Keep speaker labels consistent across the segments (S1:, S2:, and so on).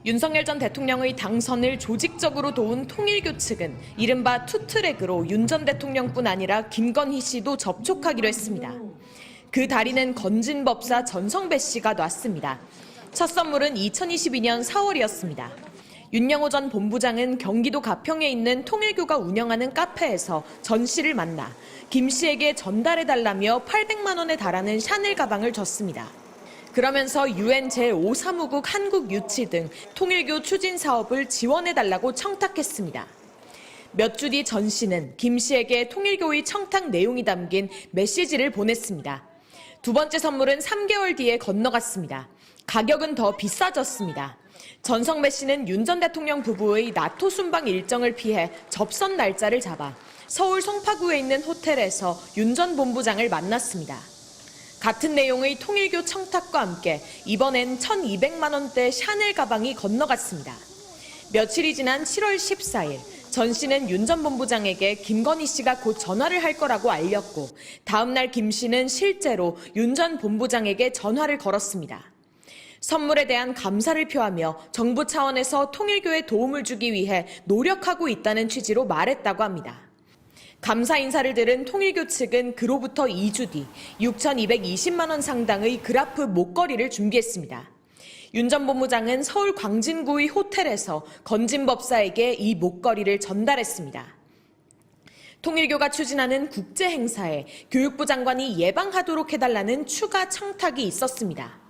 S1: 윤석열 전 대통령의 당선을 조직적으로 도운 통일교 측은 이른바 투트랙으로 윤 전 대통령뿐 아니라 김건희 씨도 접촉하기로 했습니다. 그 다리는 건진법사 전성배 씨가 놨습니다. 첫 선물은 2022년 4월이었습니다. 윤영호 전 본부장은 경기도 가평에 있는 통일교가 운영하는 카페에서 전 씨를 만나 김 씨에게 전달해달라며 800만 원에 달하는 샤넬 가방을 줬습니다. 그러면서 UN 제5사무국 한국 유치 등 통일교 추진 사업을 지원해달라고 청탁했습니다. 몇 주 뒤 전 씨는 김 씨에게 통일교의 청탁 내용이 담긴 메시지를 보냈습니다. 두 번째 선물은 3개월 뒤에 건너갔습니다. 가격은 더 비싸졌습니다. 전성배 씨는 윤 전 대통령 부부의 나토 순방 일정을 피해 접선 날짜를 잡아 서울 송파구에 있는 호텔에서 윤 전 본부장을 만났습니다. 같은 내용의 통일교 청탁과 함께 이번엔 1,200만 원대 샤넬 가방이 건너갔습니다. 며칠이 지난 7월 14일 전 씨는 윤 전 본부장에게 김건희 씨가 곧 전화를 할 거라고 알렸고 다음 날 김 씨는 실제로 윤 전 본부장에게 전화를 걸었습니다. 선물에 대한 감사를 표하며 정부 차원에서 통일교에 도움을 주기 위해 노력하고 있다는 취지로 말했다고 합니다. 감사 인사를 들은 통일교 측은 그로부터 2주 뒤 6,220만 원 상당의 그라프 목걸이를 준비했습니다. 윤 전 본부장은 서울 광진구의 호텔에서 건진법사에게 이 목걸이를 전달했습니다. 통일교가 추진하는 국제 행사에 교육부 장관이 예방하도록 해달라는 추가 청탁이 있었습니다.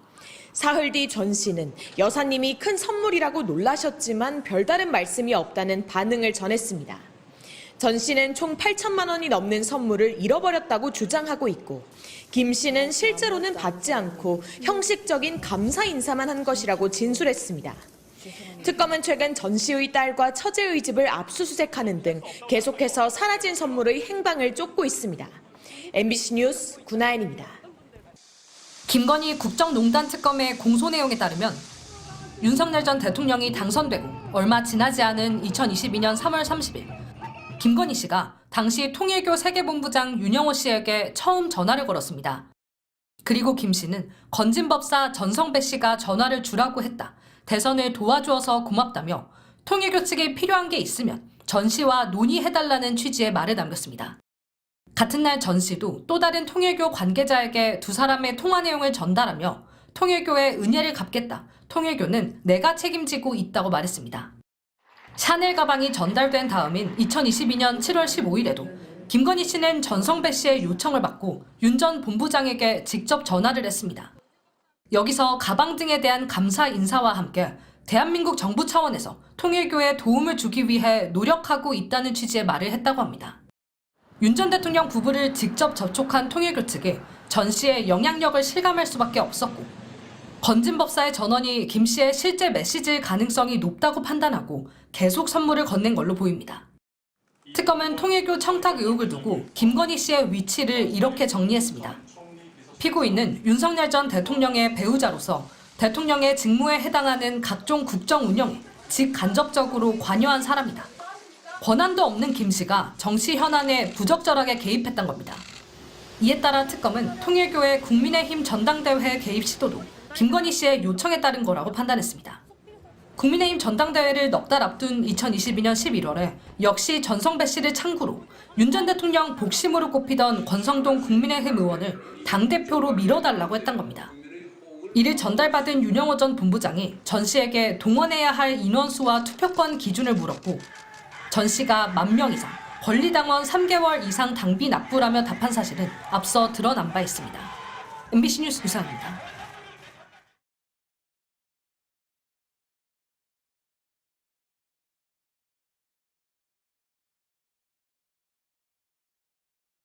S1: 사흘 뒤 전 씨는 여사님이 큰 선물이라고 놀라셨지만 별다른 말씀이 없다는 반응을 전했습니다. 전 씨는 총 8천만 원이 넘는 선물을 잃어버렸다고 주장하고 있고 김 씨는 실제로는 받지 않고 형식적인 감사 인사만 한 것이라고 진술했습니다. 특검은 최근 전 씨의 딸과 처제의 집을 압수수색하는 등 계속해서 사라진 선물의 행방을 쫓고 있습니다. MBC 뉴스 구나연입니다.
S2: 김건희 국정농단 특검의 공소 내용에 따르면 윤석열 전 대통령이 당선되고 얼마 지나지 않은 2022년 3월 30일 김건희 씨가 당시 통일교 세계본부장 윤영호 씨에게 처음 전화를 걸었습니다. 그리고 김 씨는 건진법사 전성배 씨가 전화를 주라고 했다. 대선을 도와주어서 고맙다며 통일교 측이 필요한 게 있으면 전 씨와 논의해달라는 취지의 말을 남겼습니다. 같은 날 전 씨도 또 다른 통일교 관계자에게 두 사람의 통화 내용을 전달하며 통일교에 은혜를 갚겠다. 통일교는 내가 책임지고 있다고 말했습니다. 샤넬 가방이 전달된 다음인 2022년 7월 15일에도 김건희 씨는 전성배 씨의 요청을 받고 윤 전 본부장에게 직접 전화를 했습니다. 여기서 가방 등에 대한 감사 인사와 함께 대한민국 정부 차원에서 통일교에 도움을 주기 위해 노력하고 있다는 취지의 말을 했다고 합니다. 윤 전 대통령 부부를 직접 접촉한 통일교 측이 전 씨의 영향력을 실감할 수밖에 없었고 건진법사의 전원이 김 씨의 실제 메시지일 가능성이 높다고 판단하고 계속 선물을 건넨 걸로 보입니다. 특검은 통일교 청탁 의혹을 두고 김건희 씨의 위치를 이렇게 정리했습니다. 피고인은 윤석열 전 대통령의 배우자로서 대통령의 직무에 해당하는 각종 국정 운영에 직간접적으로 관여한 사람이다. 권한도 없는 김 씨가 정치 현안에 부적절하게 개입했던 겁니다. 이에 따라 특검은 통일교의 국민의힘 전당대회 개입 시도도 김건희 씨의 요청에 따른 거라고 판단했습니다. 국민의힘 전당대회를 넉 달 앞둔 2022년 11월에 역시 전성배 씨를 창구로 윤 전 대통령 복심으로 꼽히던 권성동 국민의힘 의원을 당대표로 밀어달라고 했던 겁니다. 이를 전달받은 윤영호 전 본부장이 전 씨에게 동원해야 할 인원수와 투표권 기준을 물었고 전 씨가 10,000명 이상, 권리당원 3개월 이상 당비 납부라며 답한 사실은 앞서 드러난 바 있습니다. MBC 뉴스 유상입니다.